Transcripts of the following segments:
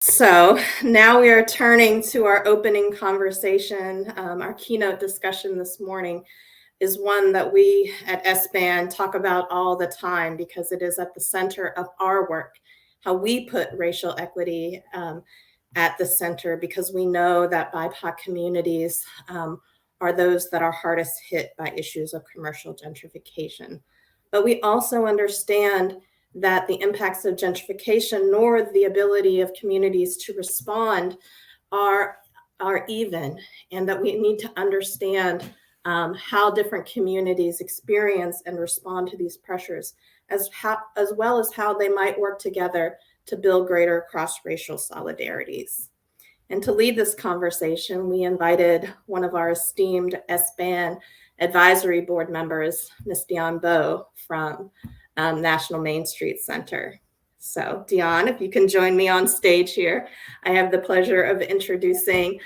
So now we are turning to our opening conversation. Our keynote discussion this morning is one that we at SBAN talk about all the time because it is at the center of our work, how we put racial equity at the center, because we know that BIPOC communities are those that are hardest hit by issues of commercial gentrification. But we also understand that the impacts of gentrification nor the ability of communities to respond are even, and that we need to understand how different communities experience and respond to these pressures, as well as how they might work together to build greater cross-racial solidarities. And to lead this conversation, we invited one of our esteemed SBAN advisory board members, Ms. Dionne Baux from National Main Street Center. So Dionne, if you can join me on stage here, I have the pleasure of introducing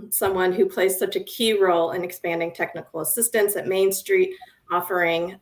someone who plays such a key role in expanding technical assistance at Main Street, offering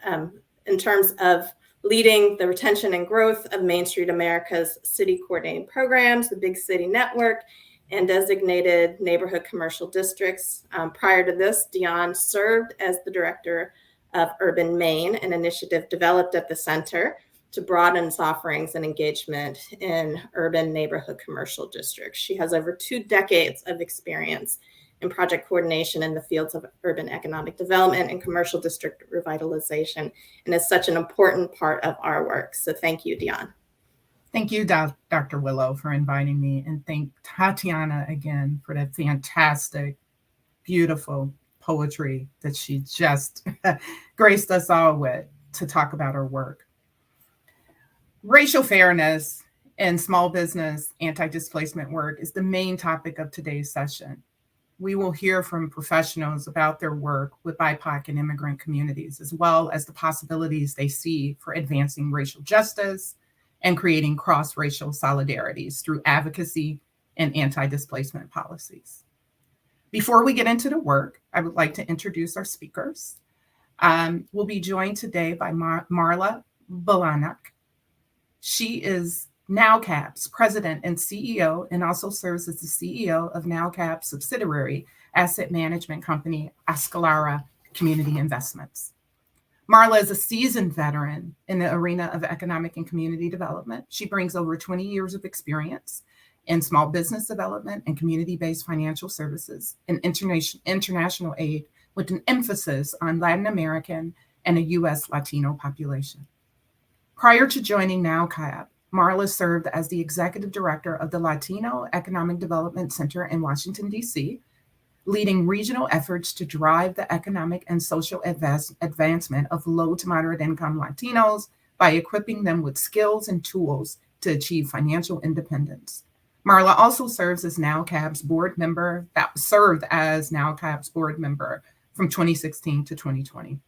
in terms of leading the retention and growth of Main Street America's city coordinating programs, the Big City Network, and designated neighborhood commercial districts. Prior to this, Dionne served as the director of Urban Maine, an initiative developed at the center to broaden its offerings and engagement in urban neighborhood commercial districts. She has over 2 decades of experience in project coordination in the fields of urban economic development and commercial district revitalization, and is such an important part of our work. So thank you, Dionne. Thank you, Dr. Willow, for inviting me, and thank Tatiana again for that fantastic, beautiful poetry that she just graced us all with to talk about her work. Racial fairness in small business anti-displacement work is the main topic of today's session. We will hear from professionals about their work with BIPOC and immigrant communities, as well as the possibilities they see for advancing racial justice and creating cross-racial solidarities through advocacy and anti-displacement policies. Before we get into the work, I would like to introduce our speakers. We'll be joined today by Marla Bilonick. She is NowCap's president and CEO, and also serves as the CEO of NowCap's subsidiary asset management company, Ascalara Community Investments. Marla is a seasoned veteran in the arena of economic and community development. She brings over 20 years of experience in small business development and community-based financial services and international aid, with an emphasis on Latin American and a U.S. Latino population. Prior to joining NowCap, Marla served as the executive director of the Latino Economic Development Center in Washington, D.C., leading regional efforts to drive the economic and social advancement of low to moderate income Latinos by equipping them with skills and tools to achieve financial independence. Marla also serves as NowCap's board member, from 2016 to 2020.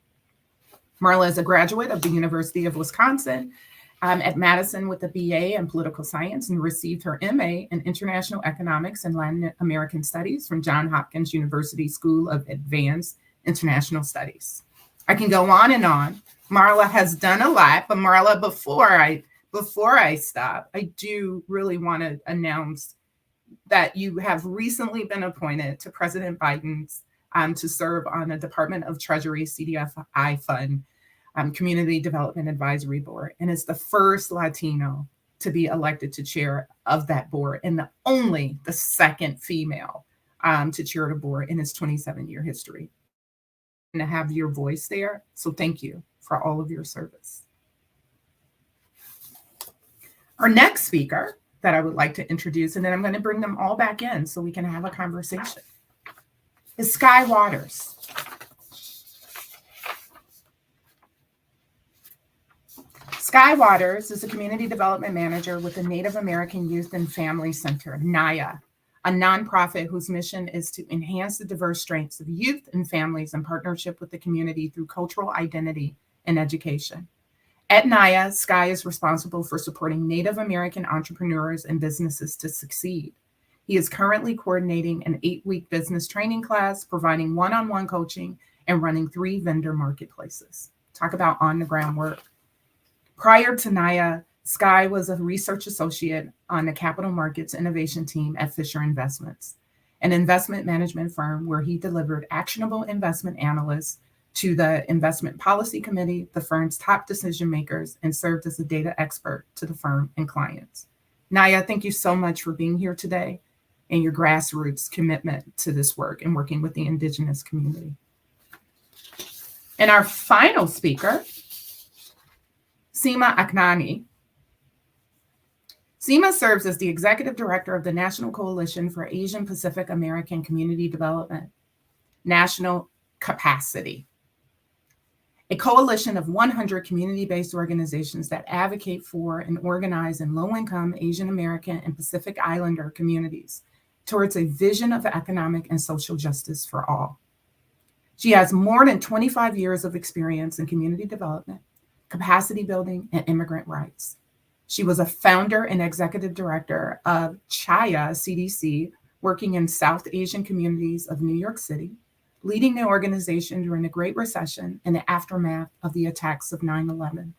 Marla is a graduate of the University of Wisconsin at Madison with a BA in political science, and received her MA in international economics and Latin American studies from Johns Hopkins University School of Advanced International Studies. I can go on and on. Marla has done a lot, but Marla, before I stop, I do really want to announce that you have recently been appointed to President Biden's to serve on the Department of Treasury CDFI fund Community Development Advisory Board, and is the first Latino to be elected to chair of that board, and the second female to chair the board in its 27-year history. And to have your voice there, so thank you for all of your service. Our next speaker that I would like to introduce, and then I'm going to bring them all back in so we can have a conversation, is Sky Waters. Sky Waters is a community development manager with the Native American Youth and Family Center, NAYA, a nonprofit whose mission is to enhance the diverse strengths of youth and families in partnership with the community through cultural identity and education. At NAYA, Sky is responsible for supporting Native American entrepreneurs and businesses to succeed. He is currently coordinating an 8-week business training class, providing one-on-one coaching, and running 3 vendor marketplaces. Talk about on-the-ground work. Prior to NAYA, Sky was a research associate on the capital markets innovation team at Fisher Investments, an investment management firm where he delivered actionable investment analysts to the investment policy committee, the firm's top decision makers, and served as a data expert to the firm and clients. Naya, thank you so much for being here today and your grassroots commitment to this work and working with the Indigenous community. And our final speaker, Seema Agnani. Seema serves as the Executive Director of the National Coalition for Asian Pacific American Community Development, National Capacity, a coalition of 100 community-based organizations that advocate for and organize in low-income Asian American and Pacific Islander communities towards a vision of economic and social justice for all. She has more than 25 years of experience in community development, capacity building, and immigrant rights. She was a founder and executive director of CHAYA CDC, working in South Asian communities of New York City, leading the organization during the Great Recession and the aftermath of the attacks of 9/11.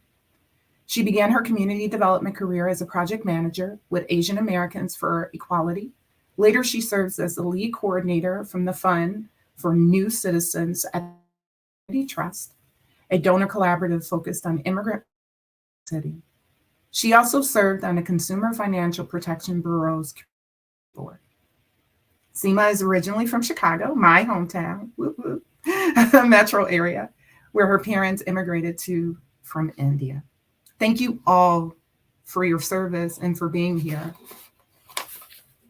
She began her community development career as a project manager with Asian Americans for Equality. Later, she serves as the lead coordinator from the Fund for New Citizens at the Trust, a donor collaborative focused on immigrant city. She also served on the Consumer Financial Protection Bureau's board. Seema is originally from Chicago, my hometown, metro area, where her parents immigrated to from India. Thank you all for your service and for being here.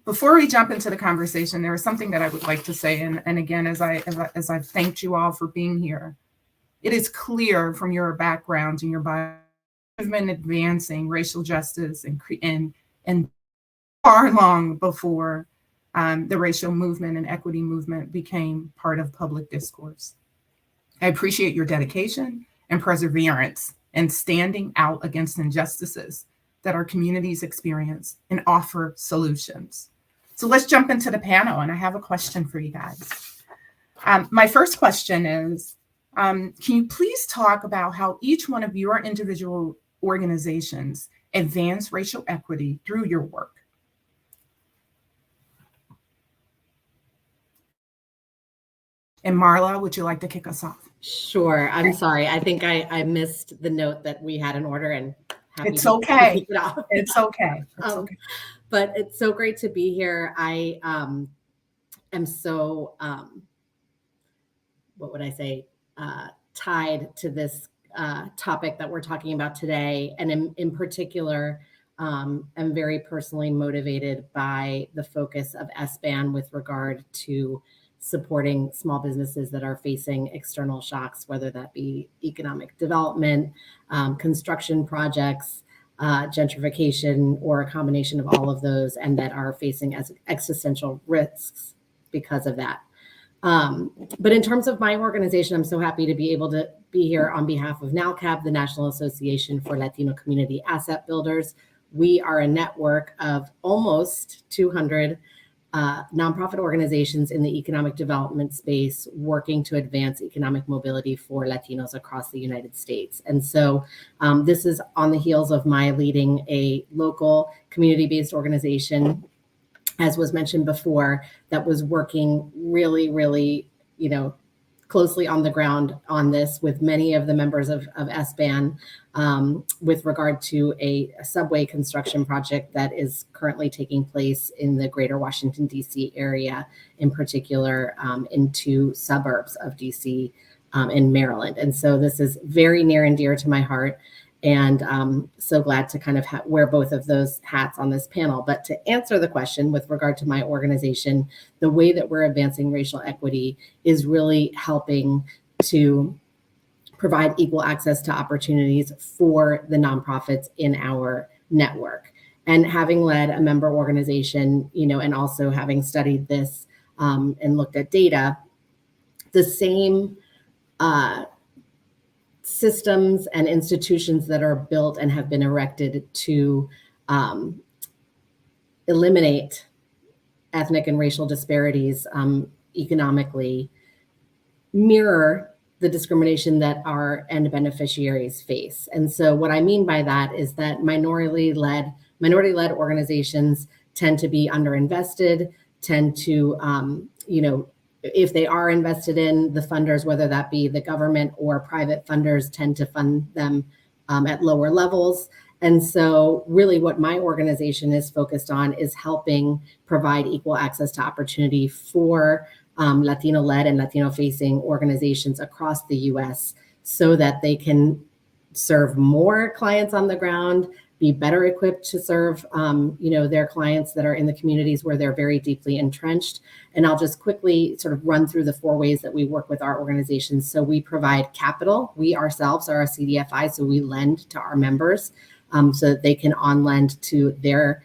Before we jump into the conversation, there is something that I would like to say, and again, as I've thanked you all for being here, it is clear from your backgrounds and your bio, you've been advancing racial justice and far long before the racial movement and equity movement became part of public discourse. I appreciate your dedication and perseverance in standing out against injustices that our communities experience and offer solutions. So let's jump into the panel, and I have a question for you guys. My first question is, can you please talk about how each one of your individual organizations advance racial equity through your work? And Marla, would you like to kick us off? Sure. I'm sorry. I think I missed the note that we had an order, and it's okay. To kick it off. It's okay. It's okay. But it's so great to be here. I am so, what would I say, tied to this topic that we're talking about today. And in particular, I'm very personally motivated by the focus of SBAN with regard to supporting small businesses that are facing external shocks, whether that be economic development, construction projects, gentrification, or a combination of all of those, and that are facing existential risks because of that. But in terms of my organization, I'm so happy to be able to be here on behalf of NALCAB, the National Association for Latino Community Asset Builders. We are a network of almost 200 nonprofit organizations in the economic development space working to advance economic mobility for Latinos across the United States. And so this is on the heels of my leading a local community-based organization, as was mentioned before, that was working really, really, closely on the ground on this with many of the members of SBAN with regard to a subway construction project that is currently taking place in the greater Washington, D.C. area, in particular in two suburbs of D.C. In Maryland. And so this is very near and dear to my heart. And so glad to kind of wear both of those hats on this panel. But to answer the question with regard to my organization, the way that we're advancing racial equity is really helping to provide equal access to opportunities for the nonprofits in our network. And having led a member organization, and also having studied this and looked at data, the same systems and institutions that are built and have been erected to eliminate ethnic and racial disparities economically mirror the discrimination that our end beneficiaries face. And so what I mean by that is that minority-led organizations tend to be underinvested, tend to, if they are invested in, the funders, whether that be the government or private funders, tend to fund them at lower levels. And so really what my organization is focused on is helping provide equal access to opportunity for Latino-led and Latino-facing organizations across the US so that they can serve more clients on the ground, be better equipped to serve their clients that are in the communities where they're very deeply entrenched. And I'll just quickly sort of run through the 4 ways that we work with our organizations. So we provide capital. We ourselves are a CDFI, so we lend to our members so that they can on-lend to their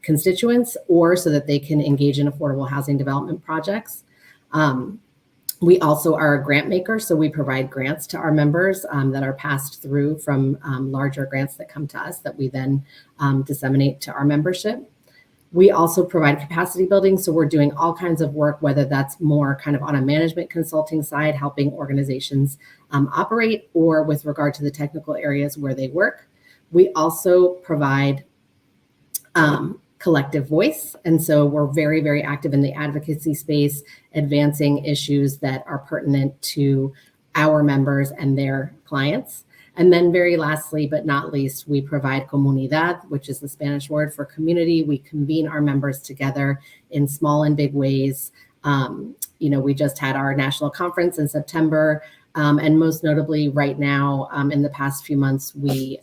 constituents, or so that they can engage in affordable housing development projects. We also are a grant maker, so we provide grants to our members that are passed through from larger grants that come to us that we then disseminate to our membership. We also provide capacity building, so we're doing all kinds of work, whether that's more kind of on a management consulting side, helping organizations operate, or with regard to the technical areas where they work. We also provide collective voice. And so we're very, very active in the advocacy space, advancing issues that are pertinent to our members and their clients. And then very lastly, but not least, we provide comunidad, which is the Spanish word for community. We convene our members together in small and big ways. We just had our national conference in September. And most notably right now, in the past few months, we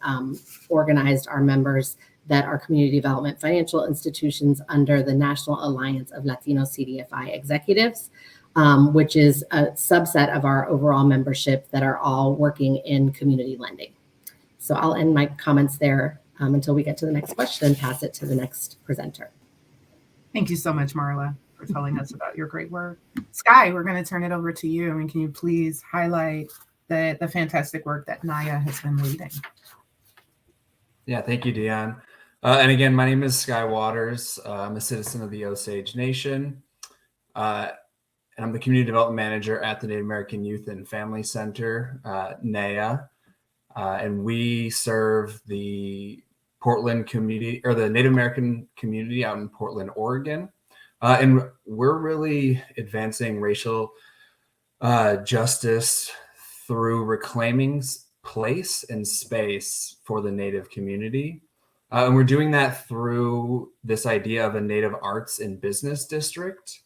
organized our members that are community development financial institutions under the National Alliance of Latino CDFI Executives, which is a subset of our overall membership that are all working in community lending. So I'll end my comments there until we get to the next question and pass it to the next presenter. Thank you so much, Marla, for telling us about your great work. Sky, we're going to turn it over to you. And can you please highlight the fantastic work that Naya has been leading? Yeah, thank you, Dionne. And again, my name is Sky Waters. I'm a citizen of the Osage Nation. And I'm the Community Development Manager at the Native American Youth and Family Center, NAYA. And we serve the Portland community, or the Native American community out in Portland, Oregon. And we're really advancing racial justice through reclaiming place and space for the Native community. And we're doing that through this idea of a Native Arts and Business District.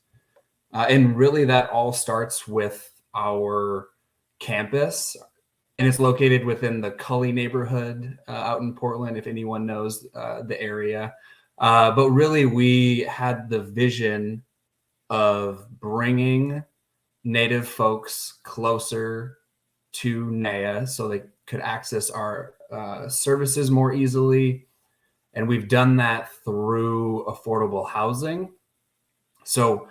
And really that all starts with our campus. And it's located within the Cully neighborhood out in Portland, if anyone knows the area. But really we had the vision of bringing Native folks closer to NAYA so they could access our services more easily. And we've done that through affordable housing. So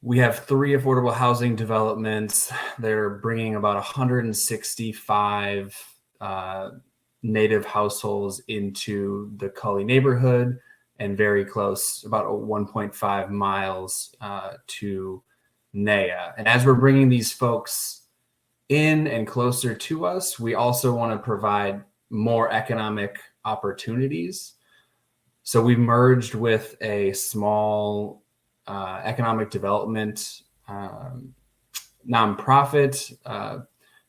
we have 3 affordable housing developments. They're bringing about 165 Native households into the Cully neighborhood and very close, about 1.5 miles to NAYA. And as we're bringing these folks in and closer to us, we also want to provide more economic opportunities. So we merged with a small economic development nonprofit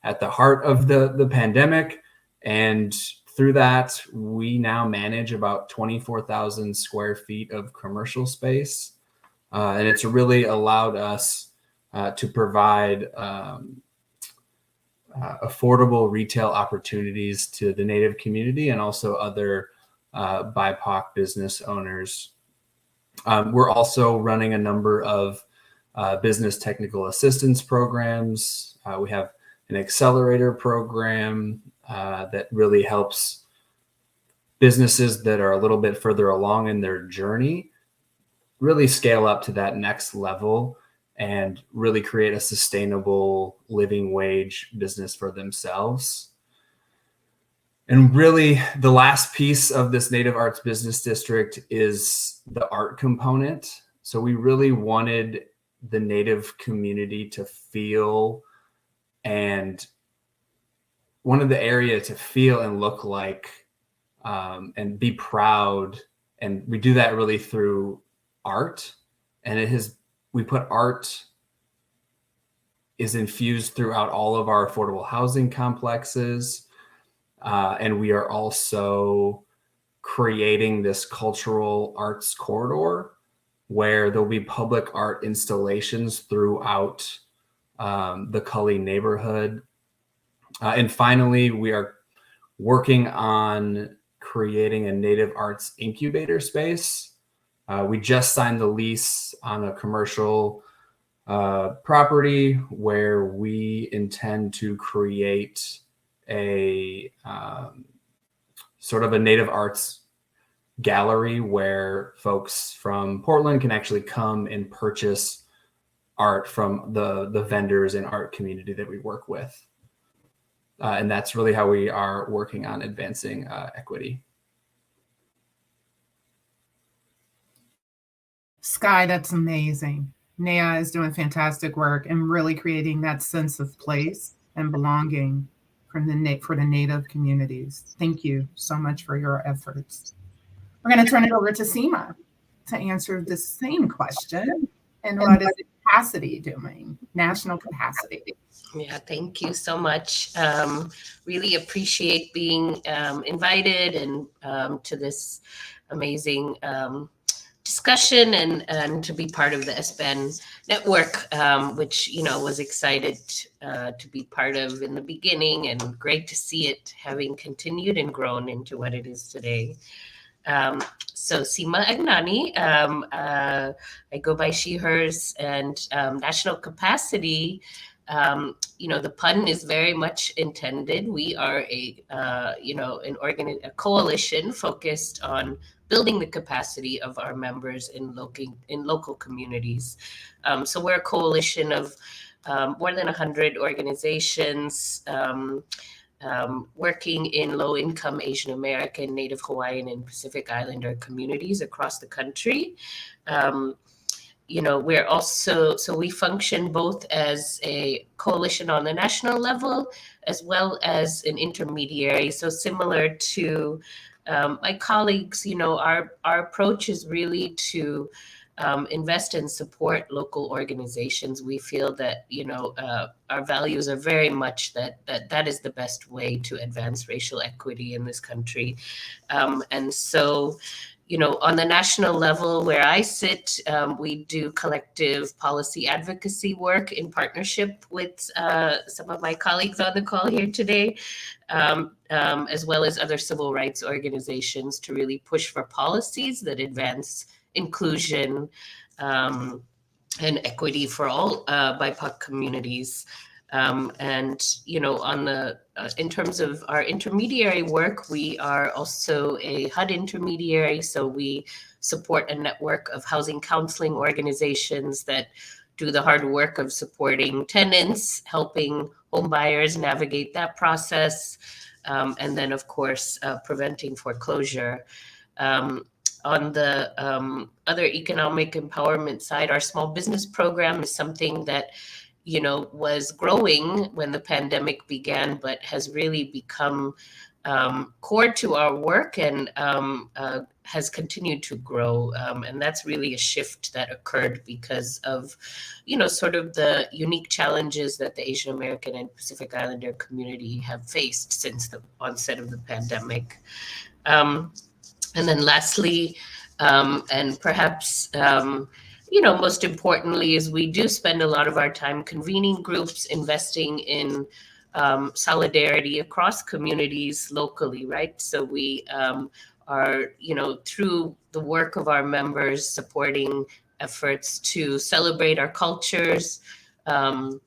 at the heart of the pandemic. And through that, we now manage about 24,000 square feet of commercial space. And it's really allowed us to provide affordable retail opportunities to the Native community and also other BIPOC business owners. We're also running a number of business technical assistance programs. We have an accelerator program that really helps businesses that are a little bit further along in their journey really scale up to that next level and really create a sustainable living wage business for themselves. And really, the last piece of this Native Arts Business District is the art component. So we really wanted the Native community to feel and wanted the area to feel and look like and be proud. And we do that really through art. And we put art is infused throughout all of our affordable housing complexes. And we are also creating this cultural arts corridor where there'll be public art installations throughout the Cully neighborhood. And finally, we are working on creating a Native Arts incubator space. We just signed the lease on a commercial property where we intend to create a sort of a Native Arts gallery where folks from Portland can actually come and purchase art from the vendors and art community that we work with. And that's really how we are working on advancing equity. Sky, that's amazing. Nea is doing fantastic work and really creating that sense of place and belonging for the Native communities. Thank you so much for your efforts. We're going to turn it over to Seema to answer the same question. And what is capacity doing, national capacity? Yeah, thank you so much. Really appreciate being invited and to this amazing discussion and to be part of the SBAN network, which, was excited to be part of in the beginning, and great to see it having continued and grown into what it is today. So Seema Agnani, I go by she, hers, and national capacity. The pun is very much intended. We are a coalition focused on building the capacity of our members in local communities. So we're a coalition of more than 100 organizations working in low-income Asian American, Native Hawaiian, and Pacific Islander communities across the country. We're also, so we function both as a coalition on the national level as well as an intermediary. So similar to my colleagues, our approach is really to invest and support local organizations. We feel that, our values are very much that is the best way to advance racial equity in this country. And so, on the national level where I sit, we do collective policy advocacy work in partnership with some of my colleagues on the call here today, as well as other civil rights organizations to really push for policies that advance inclusion and equity for all BIPOC communities. In terms of our intermediary work, we are also a HUD intermediary. So we support a network of housing counseling organizations that do the hard work of supporting tenants, helping home buyers navigate that process, and then, of course, preventing foreclosure. On the other economic empowerment side, our small business program is something that was growing when the pandemic began, but has really become core to our work and has continued to grow. And that's really a shift that occurred because of, sort of the unique challenges that the Asian American and Pacific Islander community have faced since the onset of the pandemic. And then lastly, and perhaps, most importantly, is we do spend a lot of our time convening groups, investing in solidarity across communities locally, right? So we are, through the work of our members, supporting efforts to celebrate our cultures, the,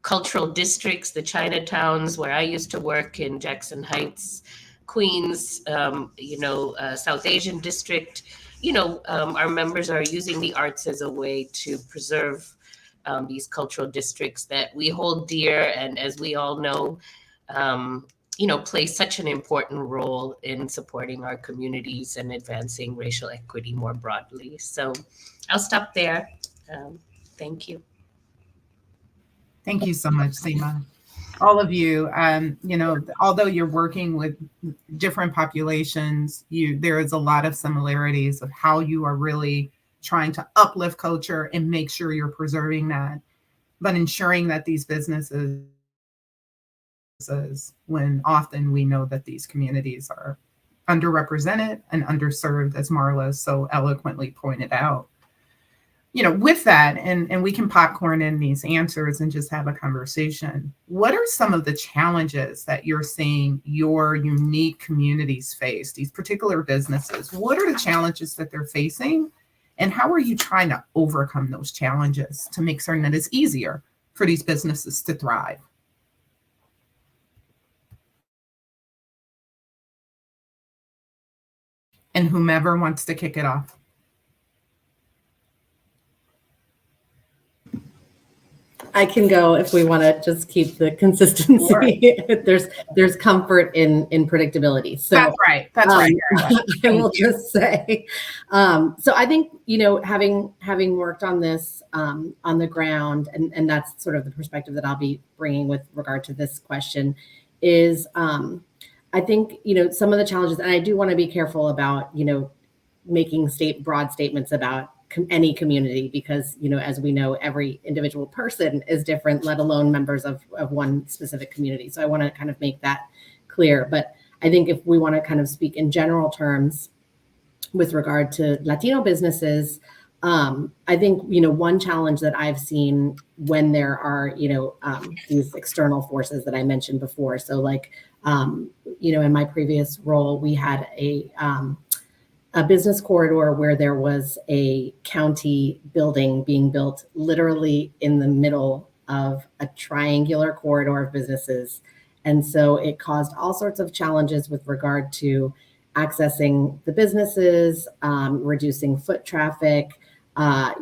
cultural districts, the Chinatowns, where I used to work in Jackson Heights, Queens, South Asian district. Our members are using the arts as a way to preserve these cultural districts that we hold dear, and as we all know, play such an important role in supporting our communities and advancing racial equity more broadly. So I'll stop there. Thank you. Thank you so much, Seema. All of you, although you're working with different populations, there is a lot of similarities of how you are really trying to uplift culture and make sure you're preserving that, but ensuring that these businesses, when often we know that these communities are underrepresented and underserved, as Marla so eloquently pointed out. With that, and we can popcorn in these answers and just have a conversation. What are some of the challenges that you're seeing your unique communities face, these particular businesses? What are the challenges that they're facing? And how are you trying to overcome those challenges to make certain that it's easier for these businesses to thrive? And whomever wants to kick it off. I can go if we want to just keep the consistency. Sure. There's comfort in predictability. So that's right. That's right. I will just say. So I think having worked on this on the ground, and that's sort of the perspective that I'll be bringing with regard to this question, is I think some of the challenges, and I do want to be careful about making broad statements about any community, because as we know, every individual person is different, let alone members of one specific community. So I want to kind of make that clear. But I think if we want to kind of speak in general terms with regard to Latino businesses, I think one challenge that I've seen when there are these external forces that I mentioned before. So like in my previous role, we had a business corridor where there was a county building being built literally in the middle of a triangular corridor of businesses. And so it caused all sorts of challenges with regard to accessing the businesses, reducing foot traffic,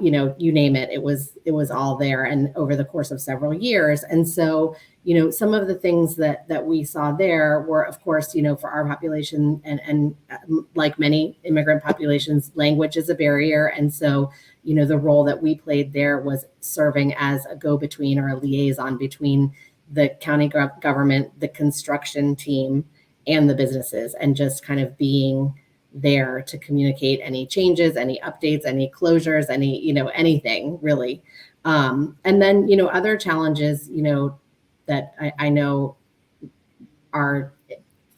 you name it. It was all there, and over the course of several years. And so some of the things that we saw there were, of course, for our population and like many immigrant populations, language is a barrier. And so, the role that we played there was serving as a go-between or a liaison between the county government, the construction team, and the businesses, and just kind of being there to communicate any changes, any updates, any closures, anything really. And then, other challenges, that I know are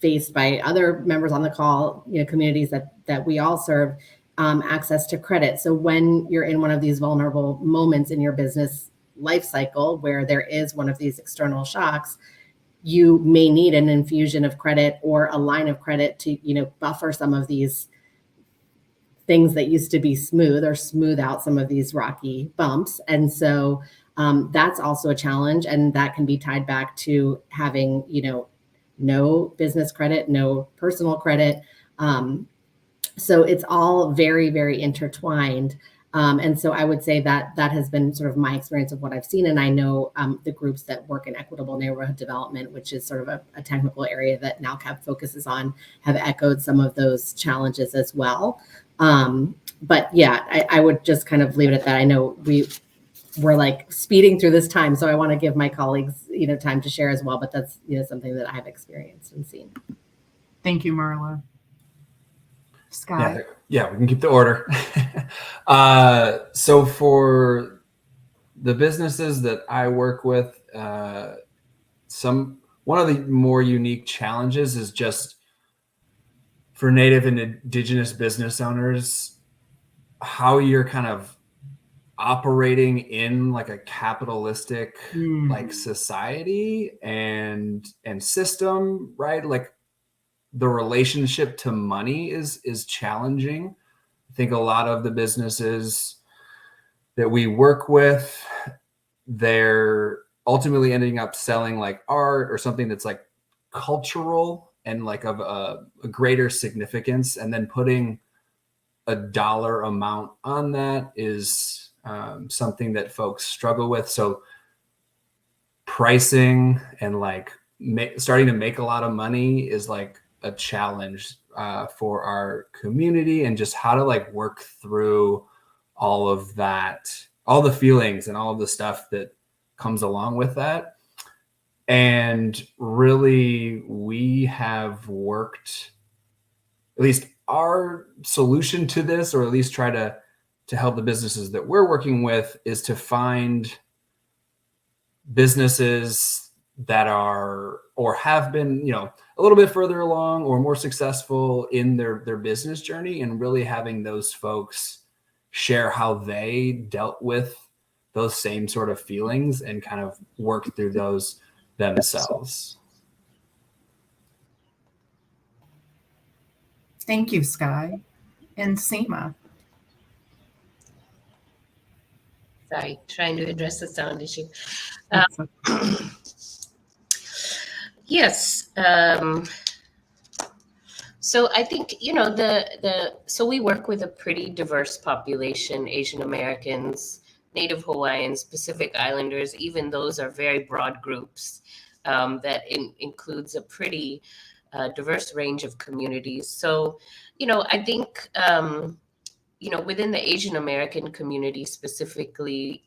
faced by other members on the call, communities that we all serve, access to credit. So when you're in one of these vulnerable moments in your business life cycle where there is one of these external shocks, you may need an infusion of credit or a line of credit to, buffer some of these things that used to be smooth, or smooth out some of these rocky bumps. And so that's also a challenge, and that can be tied back to having, no business credit, no personal credit. So it's all very, very intertwined. And so I would say that has been sort of my experience of what I've seen. And I know the groups that work in equitable neighborhood development, which is sort of a technical area that NALCAP focuses on, have echoed some of those challenges as well. But yeah, I would just kind of leave it at that. I know we're like speeding through this time, so I want to give my colleagues, time to share as well. But that's, something that I've experienced and seen. Thank you, Marla. Scott. Yeah, we can keep the order. So for the businesses that I work with, one of the more unique challenges is just for Native and Indigenous business owners, how you're kind of operating in like a capitalistic like society and system, right? Like the relationship to money is challenging. I think a lot of the businesses that we work with, they're ultimately ending up selling like art or something that's like cultural and like of a greater significance, and then putting a dollar amount on that is something that folks struggle with. So pricing and like starting to make a lot of money is like a challenge for our community, and just how to like work through all of that, all the feelings and all of the stuff that comes along with that. And really, we have worked, at least our solution to this, or at least try to help the businesses that we're working with, is to find businesses that are or have been, you know, a little bit further along or more successful in their business journey, and really having those folks share how they dealt with those same sort of feelings and kind of work through those themselves. Thank you, Sky. And Seema. Sorry, trying to address the sound issue. Yes. So I think, you know, so we work with a pretty diverse population: Asian Americans, Native Hawaiians, Pacific Islanders. Even those are very broad groups that includes a pretty diverse range of communities. So, you know, I think, you know, within the Asian American community specifically,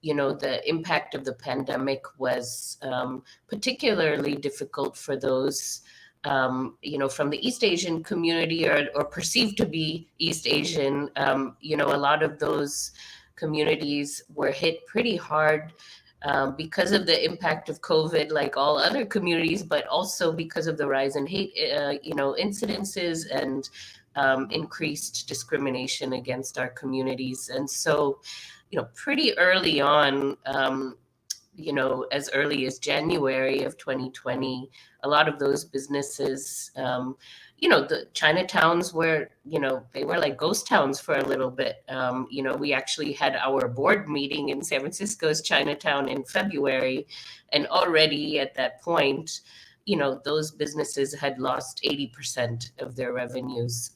you know, the impact of the pandemic was particularly difficult for those, you know, from the East Asian community, or perceived to be East Asian. You know, a lot of those communities were hit pretty hard because of the impact of COVID, like all other communities, but also because of the rise in hate, you know, incidences and increased discrimination against our communities. And so, you know, pretty early on, you know, as early as January of 2020, a lot of those businesses, you know, the Chinatowns were, you know, they were like ghost towns for a little bit. You know, we actually had our board meeting in San Francisco's Chinatown in February, and already at that point, you know, those businesses had lost 80% of their revenues.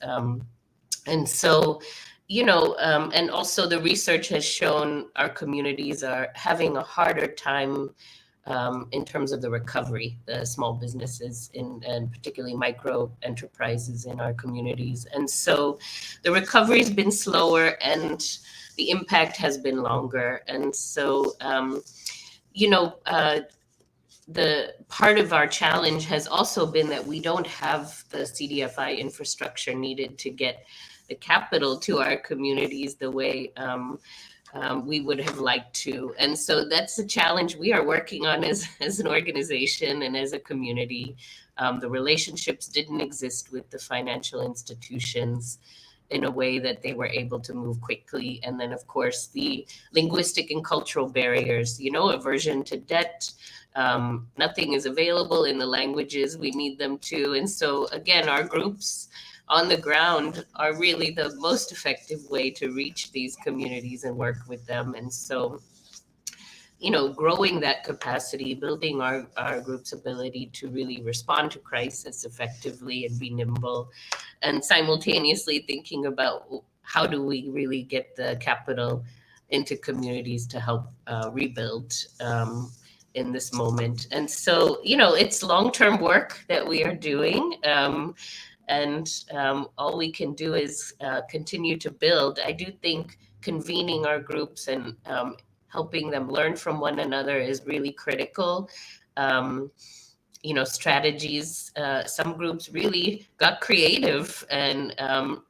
And so, you know, and also the research has shown our communities are having a harder time in terms of the recovery, the small businesses and particularly micro enterprises in our communities. And so the recovery has been slower and the impact has been longer. And so, you know, the part of our challenge has also been that we don't have the CDFI infrastructure needed to get the capital to our communities the way we would have liked to. And so that's the challenge we are working on as an organization and as a community. The relationships didn't exist with the financial institutions in a way that they were able to move quickly. And then, of course, the linguistic and cultural barriers, you know, aversion to debt. Nothing is available in the languages we need them to. And so, again, our groups on the ground are really the most effective way to reach these communities and work with them. And so, you know, growing that capacity, building our group's ability to really respond to crisis effectively and be nimble, and simultaneously thinking about how do we really get the capital into communities to help rebuild in this moment. And so, you know, it's long-term work that we are doing. And all we can do is continue to build. I do think convening our groups and helping them learn from one another is really critical. You know, strategies, some groups really got creative, and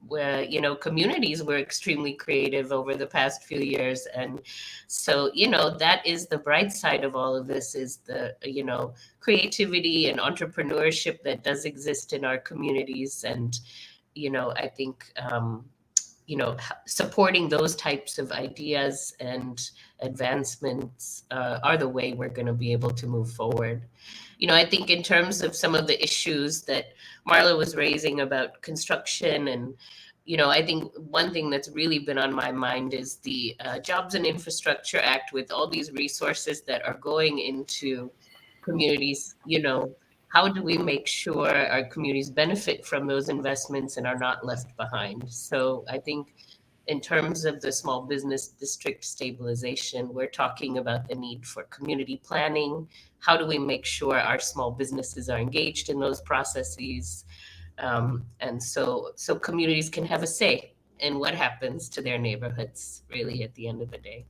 where, you know, communities were extremely creative over the past few years. And so, you know, that is the bright side of all of this, is the, you know, creativity and entrepreneurship that does exist in our communities. And, you know, I think, you know, supporting those types of ideas and advancements are the way we're going to be able to move forward. You know, I think in terms of some of the issues that Marla was raising about construction, and, you know, I think one thing that's really been on my mind is the Jobs and Infrastructure Act, with all these resources that are going into communities. You know, how do we make sure our communities benefit from those investments and are not left behind? So I think in terms of the small business district stabilization, we're talking about the need for community planning. How do we make sure our small businesses are engaged in those processes? And so communities can have a say in what happens to their neighborhoods, really, at the end of the day.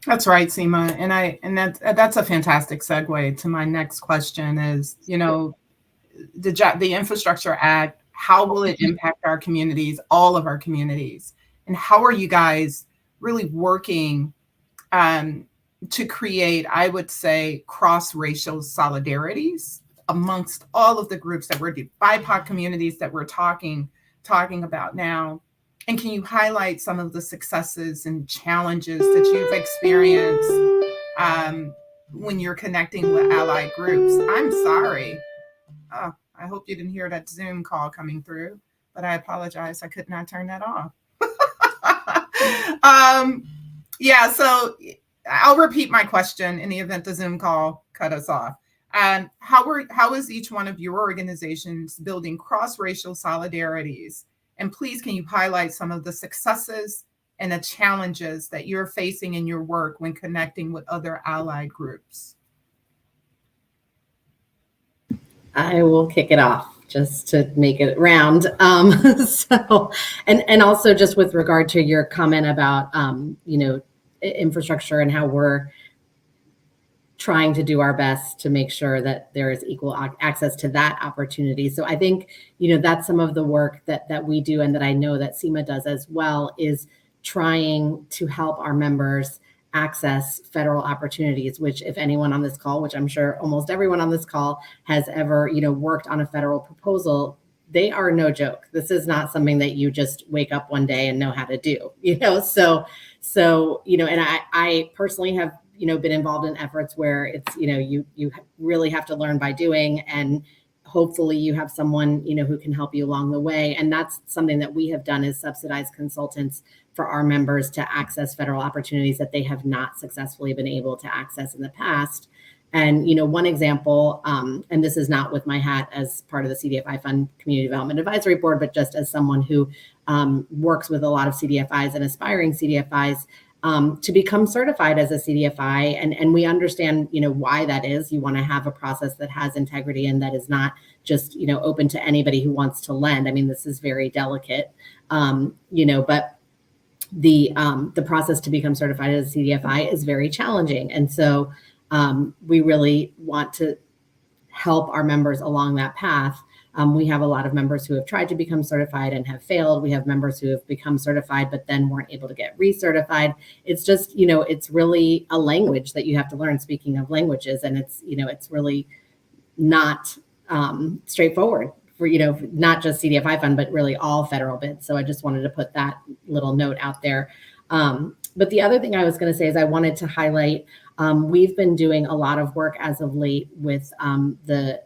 That's right, Seema. And that's a fantastic segue to my next question is, the Infrastructure Act, how will it impact our communities, all of our communities? And how are you guys really working to create, I would say, cross-racial solidarities amongst all of the groups that the BIPOC communities that we're talking about now? And can you highlight some of the successes and challenges that you've experienced when you're connecting with allied groups? I'm sorry. Oh, I hope you didn't hear that Zoom call coming through, but I apologize. I could not turn that off. Yeah, so I'll repeat my question in the event the Zoom call cut us off. How is each one of your organizations building cross-racial solidarities? And please, can you highlight some of the successes and the challenges that you're facing in your work when connecting with other allied groups? I will kick it off just to make it round. And also just with regard to your comment about, infrastructure and how we're trying to do our best to make sure that there is equal access to that opportunity. So I think, that's some of the work that we do, and that I know that Seema does as well, is trying to help our members access federal opportunities, which, if anyone on this call, which I'm sure almost everyone on this call has ever, worked on a federal proposal, they are no joke. This is not something that you just wake up one day and know how to do, so, and I personally have, been involved in efforts where it's, you really have to learn by doing, and hopefully you have someone, who can help you along the way. And that's something that we have done, is subsidize consultants for our members to access federal opportunities that they have not successfully been able to access in the past. And, one example, and this is not with my hat as part of the CDFI Fund Community Development Advisory Board, but just as someone who works with a lot of CDFIs and aspiring CDFIs, to become certified as a CDFI. And we understand, why that is. You want to have a process that has integrity and that is not just, open to anybody who wants to lend. I mean, this is very delicate, but the process to become certified as a CDFI is very challenging. And so we really want to help our members along that path. We have a lot of members who have tried to become certified and have failed. We have members who have become certified, but then weren't able to get recertified. It's just, it's really a language that you have to learn, speaking of languages. And it's, it's really not straightforward for, not just CDFI fund, but really all federal bids. So I just wanted to put that little note out there. But the other thing I was going to say is I wanted to highlight, we've been doing a lot of work as of late with the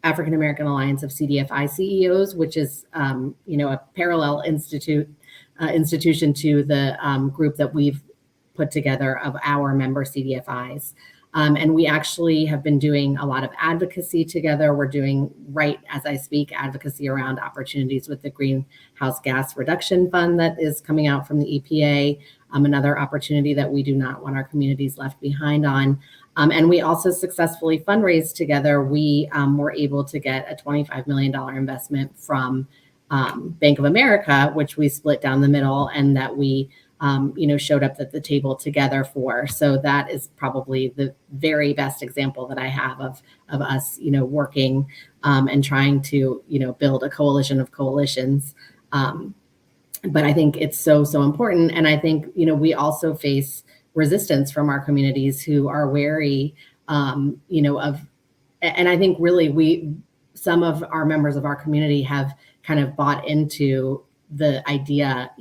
African American Alliance of CDFI CEOs, which is, a parallel institution to the group that we've put together of our member CDFIs. And we actually have been doing a lot of advocacy together. We're doing, right as I speak, advocacy around opportunities with the Greenhouse Gas Reduction Fund that is coming out from the EPA, another opportunity that we do not want our communities left behind on. And we also successfully fundraised together. We were able to get a $25 million investment from Bank of America, which we split down the middle, and that we showed up at the table together for. So that is probably the very best example that I have of us, working and trying to, build a coalition of coalitions. But I think it's so important. And I think, we also face resistance from our communities who are wary, of, and I think really some of our members of our community have kind of bought into the idea,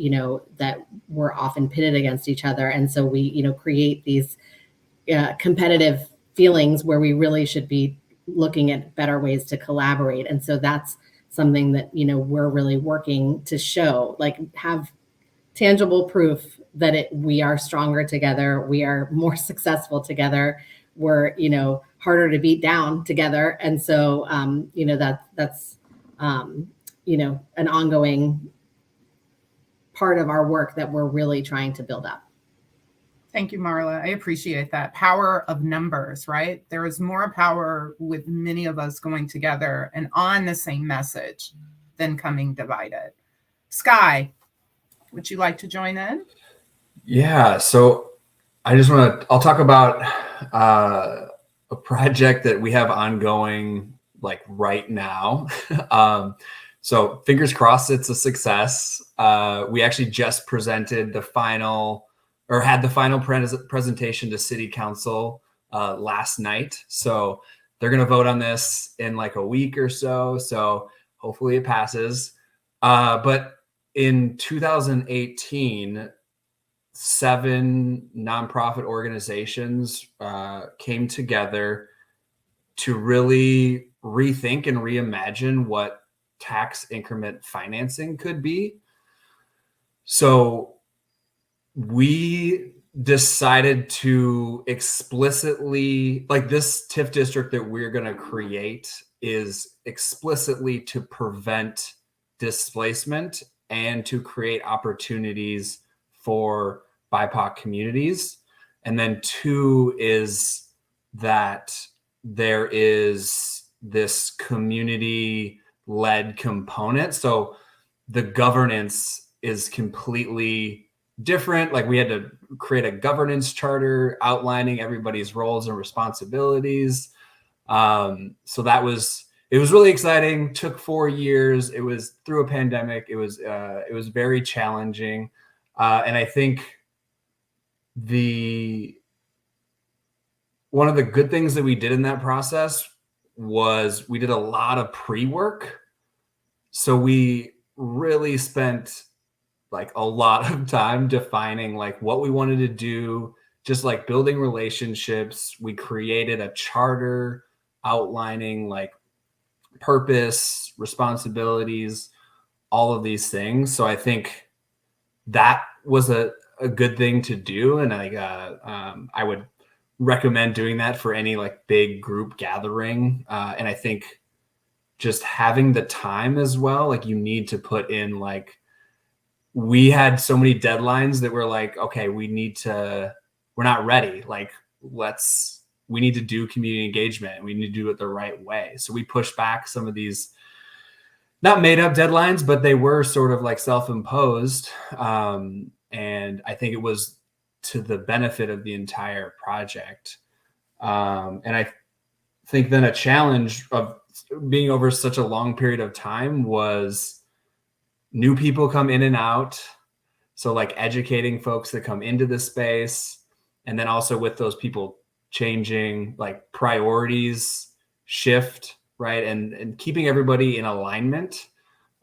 that we're often pitted against each other. And so we, create these competitive feelings where we really should be looking at better ways to collaborate. And so that's something that, we're really working to show, like have tangible proof that we are stronger together. We are more successful together. We're, harder to beat down together. And so, that's, an ongoing part of our work that we're really trying to build up. Thank you, Marla. I appreciate that. Power of numbers, right? There is more power with many of us going together and on the same message than coming divided. Sky, would you like to join in? Yeah, so I'll talk about a project that we have ongoing like right now. So fingers crossed it's a success. We actually just presented the final, or had the final presentation to City Council last night. So they're going to vote on this in like a week or so. So hopefully it passes. But in 2018, 7 nonprofit organizations came together to really rethink and reimagine what tax increment financing could be. So we decided to explicitly, like this TIF district that we're going to create is explicitly to prevent displacement and to create opportunities for BIPOC communities. And then 2 is that there is this community-led component. So the governance is completely different. Like we had to create a governance charter outlining everybody's roles and responsibilities. So it was really exciting. Took 4 years. It was through a pandemic. It was very challenging. And I think one of the good things that we did in that process was we did a lot of pre-work. So we really spent like a lot of time defining like what we wanted to do, just like building relationships. We created a charter outlining like purpose, responsibilities, all of these things. So I think that was a good thing to do. And I would recommend doing that for any like big group gathering. And I think just having the time as well, like you need to put in like, we had so many deadlines that we're like, okay, we're not ready. Like, we need to do community engagement and we need to do it the right way. So we pushed back some of these, not made up deadlines, but they were sort of like self-imposed. And I think it was to the benefit of the entire project. And I think then a challenge of being over such a long period of time was new people come in and out. So like educating folks that come into the space, and then also with those people changing, like priorities shift, right? And keeping everybody in alignment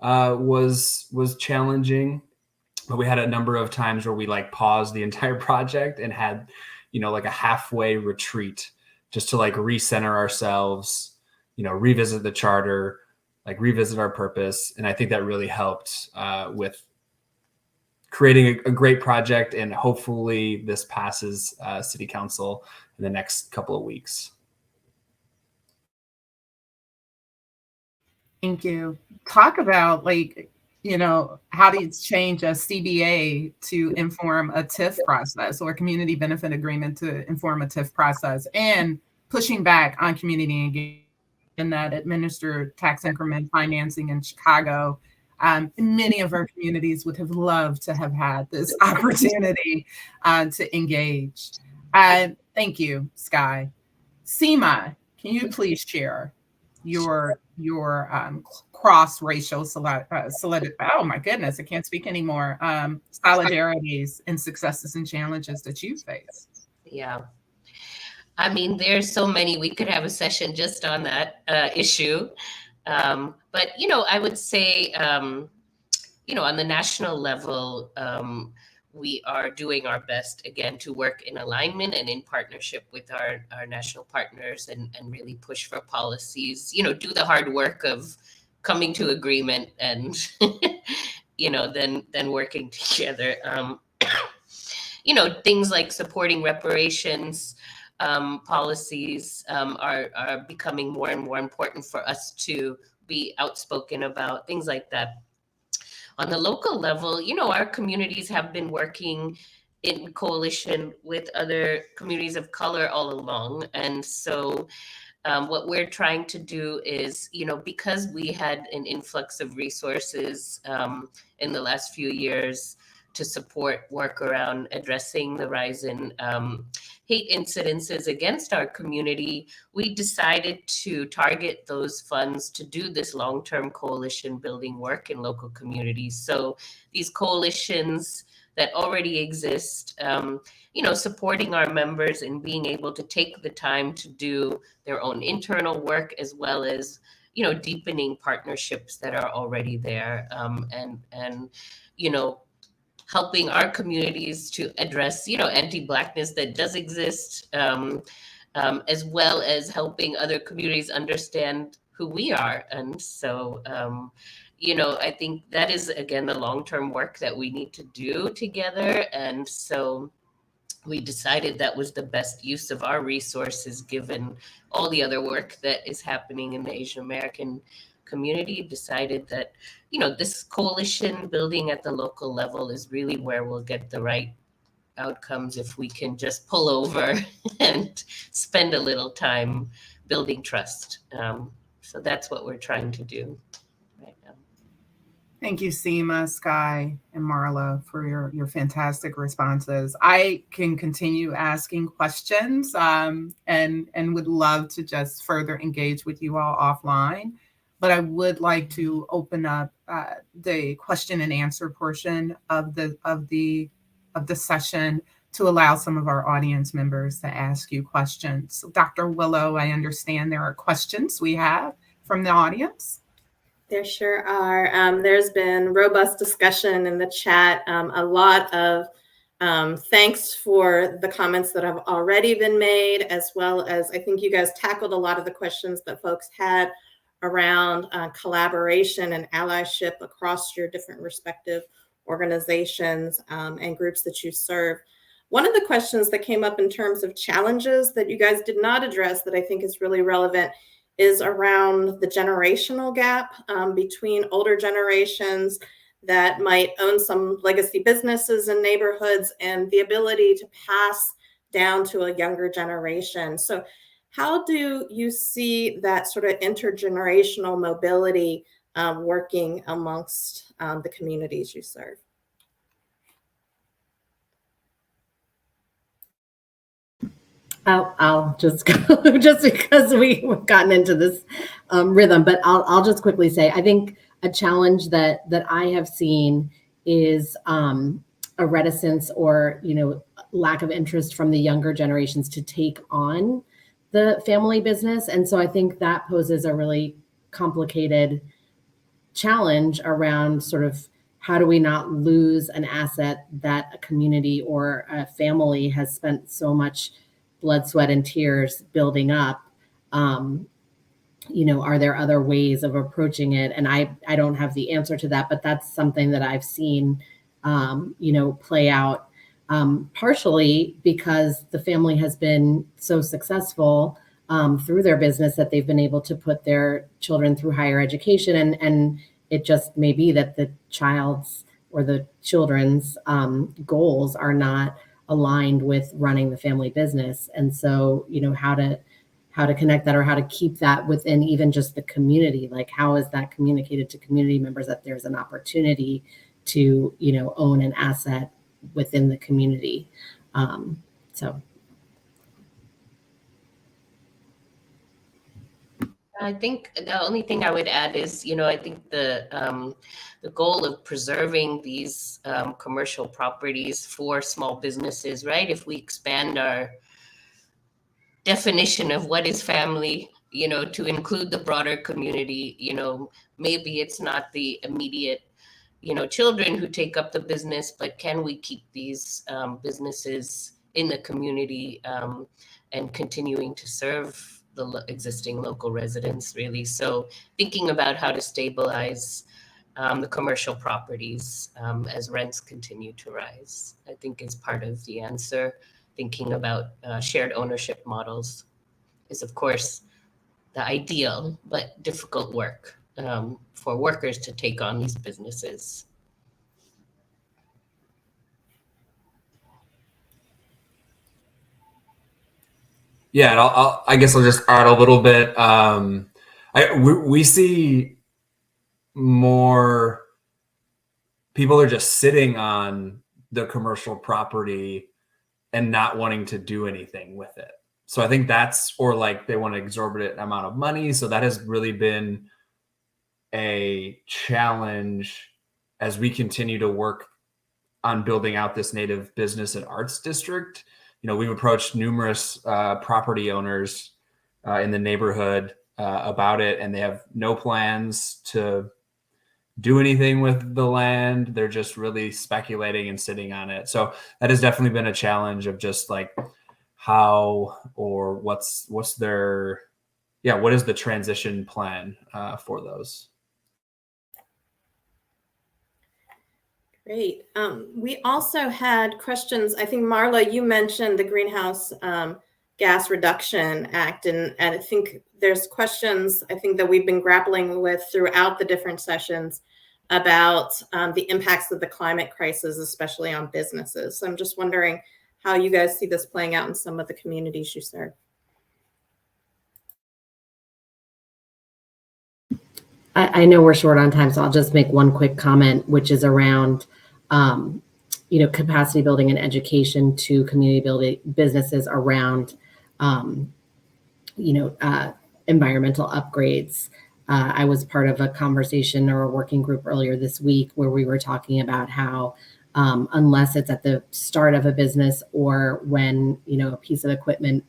was challenging. But we had a number of times where we like paused the entire project and had, like a halfway retreat just to like recenter ourselves, revisit the charter, like revisit our purpose. And I think that really helped with creating a great project. And hopefully this passes City Council in the next couple of weeks. Thank you. Talk about how do you change a CBA to inform a TIF process, or a community benefit agreement to inform a TIF process, and pushing back on community engagement in that administered tax increment financing in Chicago. Many of our communities would have loved to have had this opportunity to engage. Thank you, Sky. Seema, can you please share your cross-racial oh my goodness, I can't speak anymore. Solidarities and successes and challenges that you face. Yeah. I mean, there's so many. We could have a session just on that issue. But, I would say, on the national level, we are doing our best, again, to work in alignment and in partnership with our national partners and really push for policies, do the hard work of coming to agreement and, then working together. Things like supporting reparations policies are becoming more and more important for us to be outspoken about, things like that. On the local level, our communities have been working in coalition with other communities of color all along. And so what we're trying to do is, because we had an influx of resources in the last few years, to support work around addressing the rise in hate incidences against our community, we decided to target those funds to do this long-term coalition building work in local communities. So these coalitions that already exist, supporting our members in being able to take the time to do their own internal work, as well as, deepening partnerships that are already there, and helping our communities to address, anti-Blackness that does exist, as well as helping other communities understand who we are. And so, I think that is, again, the long-term work that we need to do together. And so we decided that was the best use of our resources, given all the other work that is happening in the Asian American community. Decided that, this coalition building at the local level is really where we'll get the right outcomes if we can just pull over and spend a little time building trust. So that's what we're trying to do right now. Thank you, Seema, Sky, and Marla, for your fantastic responses. I can continue asking questions and would love to just further engage with you all offline. But I would like to open up the question and answer portion of the session to allow some of our audience members to ask you questions. So, Dr. Willow, I understand there are questions we have from the audience. There sure are. There's been robust discussion in the chat. A lot of thanks for the comments that have already been made, as well as I think you guys tackled a lot of the questions that folks had around collaboration and allyship across your different respective organizations and groups that you serve. One of the questions that came up in terms of challenges that you guys did not address that I think is really relevant is around the generational gap between older generations that might own some legacy businesses in neighborhoods and the ability to pass down to a younger generation. So how do you see that sort of intergenerational mobility working amongst the communities you serve? I'll just go just because we've gotten into this rhythm, but I'll just quickly say, I think a challenge that I have seen is a reticence or, lack of interest from the younger generations to take on the family business. And so I think that poses a really complicated challenge around sort of how do we not lose an asset that a community or a family has spent so much blood, sweat, and tears building up. Are there other ways of approaching it? And I don't have the answer to that, but that's something that I've seen, play out partially because the family has been so successful through their business that they've been able to put their children through higher education. And it just may be that the child's or the children's goals are not aligned with running the family business. And so, how to connect that or how to keep that within even just the community, like how is that communicated to community members that there's an opportunity to, own an asset within the community. So. I think the only thing I would add is, I think the goal of preserving these commercial properties for small businesses, right? If we expand our definition of what is family, to include the broader community, maybe it's not the immediate, children who take up the business, but can we keep these businesses in the community and continuing to serve the existing local residents, really? So thinking about how to stabilize the commercial properties as rents continue to rise, I think is part of the answer. Thinking about shared ownership models is, of course, the ideal, but difficult work for workers to take on these businesses. Yeah, and I guess I'll just add a little bit. We see more people are just sitting on the commercial property and not wanting to do anything with it. So I think that's, or like they want an exorbitant amount of money. So that has really been a challenge as we continue to work on building out this Native business and arts district. You know, we've approached numerous property owners in the neighborhood about it, and they have no plans to do anything with the land. They're just really speculating and sitting on it. So that has definitely been a challenge of just like how, or what's their, what is the transition plan for those? Great. We also had questions. I think, Marla, you mentioned the Greenhouse Gas Reduction Act, and I think there's questions, I think, that we've been grappling with throughout the different sessions about the impacts of the climate crisis, especially on businesses. So I'm just wondering how you guys see this playing out in some of the communities you serve. I know we're short on time, so I'll just make one quick comment, which is around, capacity building and education to community building businesses around, environmental upgrades. I was part of a conversation or a working group earlier this week where we were talking about how, unless it's at the start of a business or when, a piece of equipment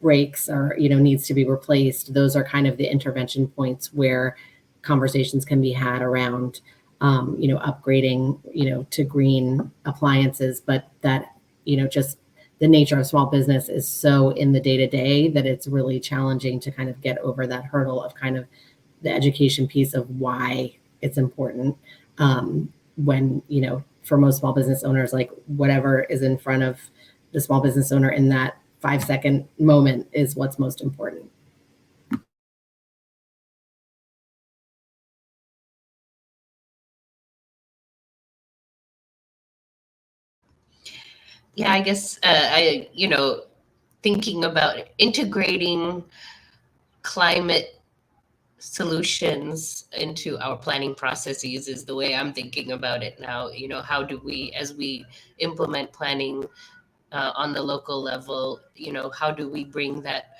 breaks or, needs to be replaced, those are kind of the intervention points where conversations can be had around, upgrading, to green appliances, but that, just the nature of small business is so in the day-to-day that it's really challenging to kind of get over that hurdle of kind of the education piece of why it's important. When, for most small business owners, like whatever is in front of the small business owner in that 5-second moment is what's most important. Yeah, I guess, thinking about integrating climate solutions into our planning processes is the way I'm thinking about it now. How do we, as we implement planning on the local level, how do we bring that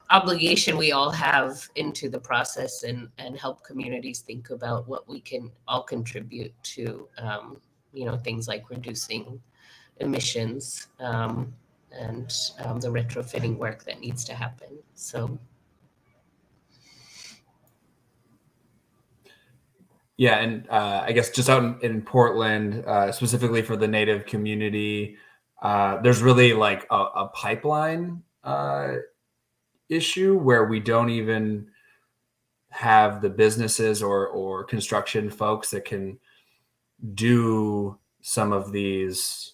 obligation we all have into the process and help communities think about what we can all contribute to, things like reducing emissions and the retrofitting work that needs to happen. So. Yeah, and I guess just out in Portland, specifically for the Native community, there's really like a pipeline issue where we don't even have the businesses or construction folks that can do some of these,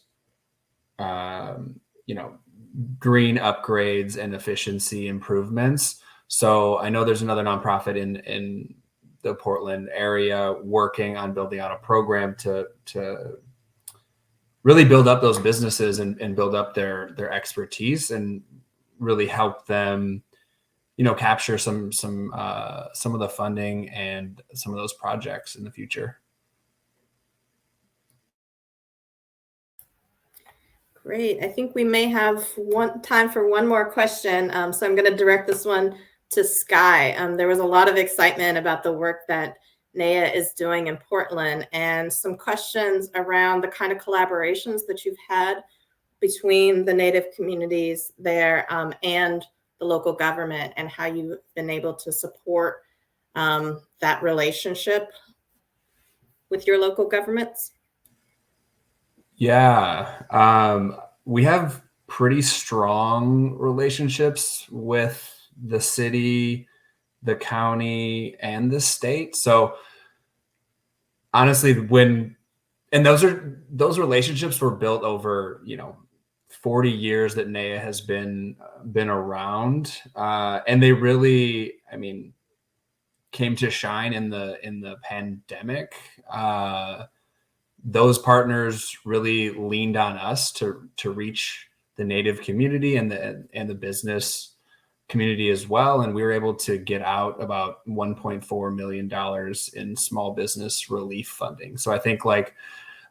green upgrades and efficiency improvements. So I know there's another nonprofit in the Portland area working on building out a program to really build up those businesses and build up their expertise and really help them, capture some of the funding and some of those projects in the future. Great. I think we may have time for one more question. So I'm going to direct this one to Sky. There was a lot of excitement about the work that NAIA is doing in Portland and some questions around the kind of collaborations that you've had between the Native communities there and the local government and how you've been able to support that relationship with your local governments. Yeah, we have pretty strong relationships with the city, the county, and the state. So honestly, those relationships were built over, 40 years that NAIA has been around, and they really, came to shine in the pandemic. Those partners really leaned on us to reach the Native community and the business community as well. And we were able to get out about $1.4 million in small business relief funding. So I think like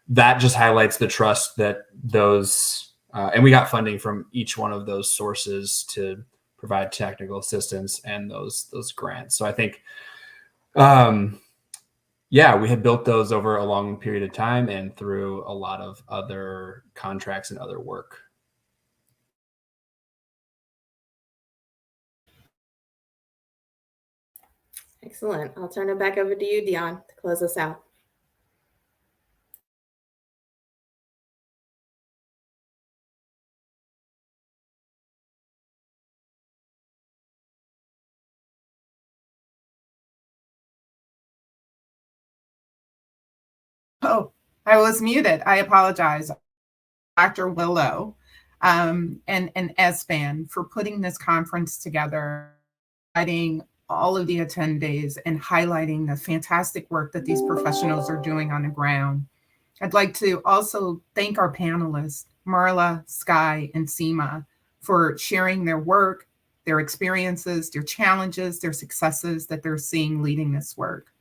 that just highlights the trust that those, and we got funding from each one of those sources to provide technical assistance and those grants. So I think, yeah, we had built those over a long period of time and through a lot of other contracts and other work. Excellent. I'll turn it back over to you, Dionne, to close us out. Oh, I was muted. I apologize. Dr. Willow and SBAN for putting this conference together, inviting all of the attendees and highlighting the fantastic work that these professionals are doing on the ground. I'd like to also thank our panelists, Marla, Sky, and Seema, for sharing their work, their experiences, their challenges, their successes that they're seeing leading this work.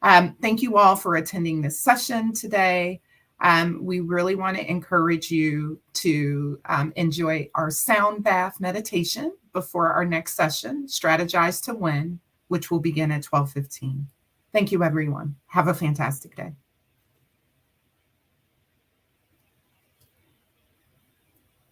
Thank you all for attending this session today. We really want to encourage you to enjoy our sound bath meditation before our next session, Strategize to Win, which will begin at 12:15. Thank you, everyone. Have a fantastic day.